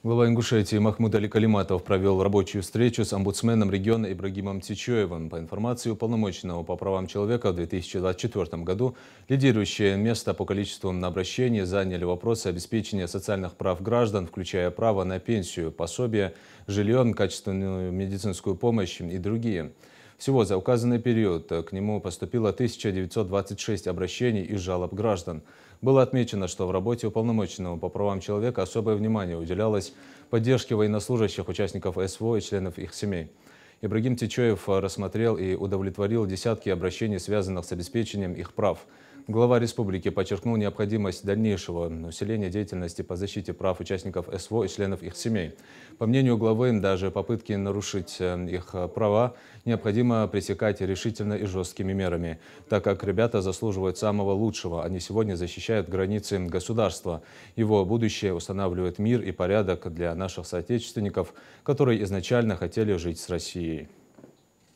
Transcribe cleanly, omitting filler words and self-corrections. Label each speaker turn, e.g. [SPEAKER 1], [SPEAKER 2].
[SPEAKER 1] Глава Ингушетии Махмуд Али Калиматов провел рабочую встречу с омбудсменом региона Ибрагимом Тичоевым. По информации уполномоченного по правам человека, в 2024 году лидирующее место по количеству обращений заняли вопросы обеспечения социальных прав граждан, включая право на пенсию, пособие, жилье, качественную медицинскую помощь и другие. Всего за указанный период к нему поступило 1926 обращений и жалоб граждан. Было отмечено, что в работе уполномоченного по правам человека особое внимание уделялось поддержке военнослужащих, участников СВО и членов их семей. Ибрагим Тичоев рассмотрел и удовлетворил десятки обращений, связанных с обеспечением их прав. Глава республики подчеркнул необходимость дальнейшего усиления деятельности по защите прав участников СВО и членов их семей. По мнению главы, даже попытки нарушить их права необходимо пресекать решительно и жесткими мерами, так как ребята заслуживают самого лучшего. Они сегодня защищают границы государства. Его будущее устанавливает мир и порядок для наших соотечественников, которые изначально хотели жить с Россией.